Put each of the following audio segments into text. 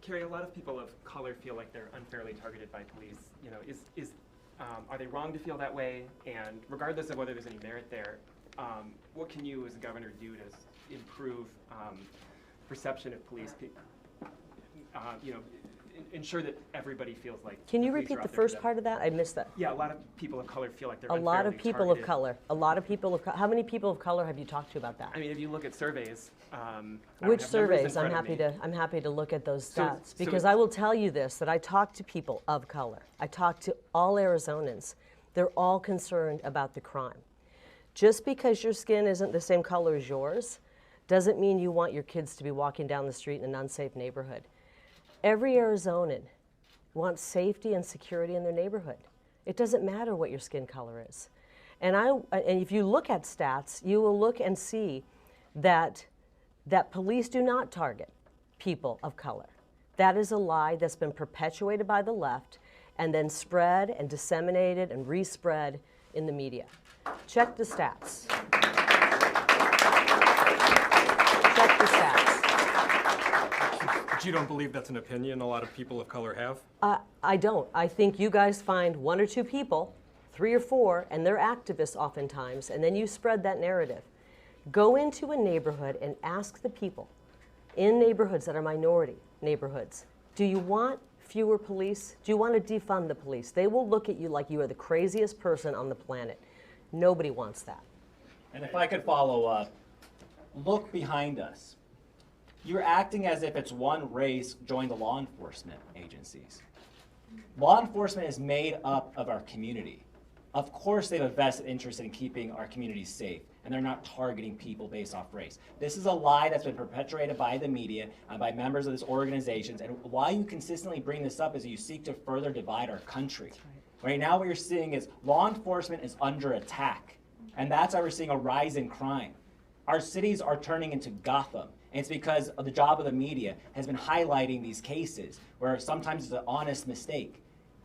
Kari, a lot of people of color feel like they're unfairly targeted by police. You know, are they wrong to feel that way? And regardless of whether there's any merit there, what can you as a governor do to improve perception of police? You know, ensure that everybody feels like. Can you repeat the first part of that? I missed that. Yeah, a lot of people of color feel like they're a lot of people targeted. of color. A lot of people of color. How many people of color have you talked to about that? I mean, if you look at surveys. Which surveys? I'm happy to look at those stats because I will tell you this: that I talk to people of color. I talk to all Arizonans. They're all concerned about the crime. Just because your skin isn't the same color as yours doesn't mean you want your kids to be walking down the street in an unsafe neighborhood. Every Arizonan wants safety and security in their neighborhood. It doesn't matter what your skin color is. And if you look at stats, you will look and see that police do not target people of color. That is a lie that's been perpetuated by the left and then spread and disseminated and respread in the media. Check the stats. Check the stats. But you don't believe that's an opinion a lot of people of color have? I don't. I think you guys find one or two people, 3 or 4, and they're activists oftentimes, and then you spread that narrative. Go into a neighborhood and ask the people in neighborhoods that are minority neighborhoods, do you want fewer police? Do you want to defund the police? They will look at you like you are the craziest person on the planet. Nobody wants that. And if I could follow up, look behind us. You're acting as if it's one race joined the law enforcement agencies. Law enforcement is made up of our community. Of course they have a vested interest in keeping our communities safe, and they're not targeting people based off race. This is a lie that's been perpetuated by the media and by members of these organizations, and why you consistently bring this up is you seek to further divide our country. Right now what you're seeing is law enforcement is under attack, and that's why we're seeing a rise in crime. Our cities are turning into Gotham, and it's because of the job of the media has been highlighting these cases where sometimes it's an honest mistake.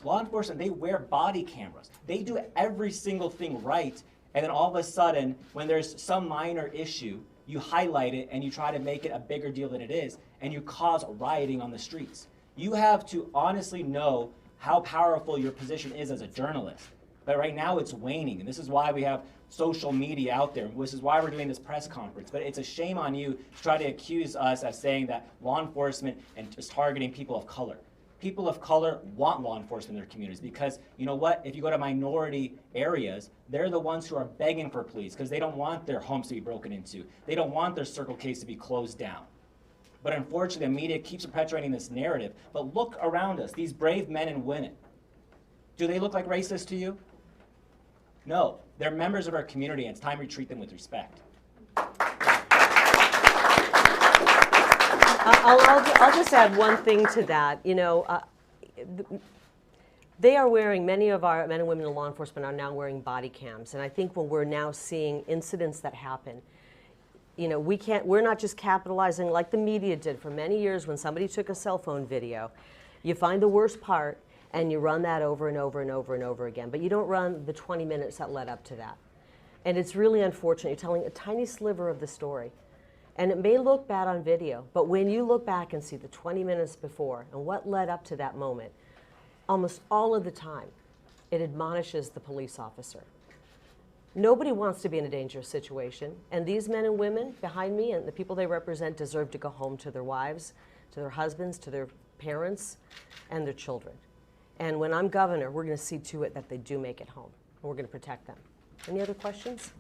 Law enforcement, they wear body cameras. They do every single thing right, and then all of a sudden, when there's some minor issue, you highlight it and you try to make it a bigger deal than it is, and you cause rioting on the streets. You have to honestly know how powerful your position is as a journalist. But right now it's waning, and this is why we have social media out there. This is why we're doing this press conference. But it's a shame on you to try to accuse us of saying that law enforcement is targeting people of color. People of color want law enforcement in their communities because, you know what, if you go to minority areas, they're the ones who are begging for police because they don't want their homes to be broken into. They don't want their Circle K's to be closed down. But unfortunately, the media keeps perpetuating this narrative. But look around us, these brave men and women. Do they look like racists to you? No, they're members of our community, and it's time we treat them with respect. I'll just add one thing to that. You know, they are wearing, many of our men and women in law enforcement are now wearing body cams, and I think when we're now seeing incidents that happen, you know, we're not just capitalizing like the media did for many years when somebody took a cell phone video. You find the worst part and you run that over and over and over and over again, but you don't run the 20 minutes that led up to that. And it's really unfortunate. You're telling a tiny sliver of the story. And it may look bad on video, but when you look back and see the 20 minutes before and what led up to that moment, almost all of the time, it admonishes the police officer. Nobody wants to be in a dangerous situation, and these men and women behind me and the people they represent deserve to go home to their wives, to their husbands, to their parents, and their children. And when I'm governor, we're going to see to it that they do make it home, and we're going to protect them. Any other questions?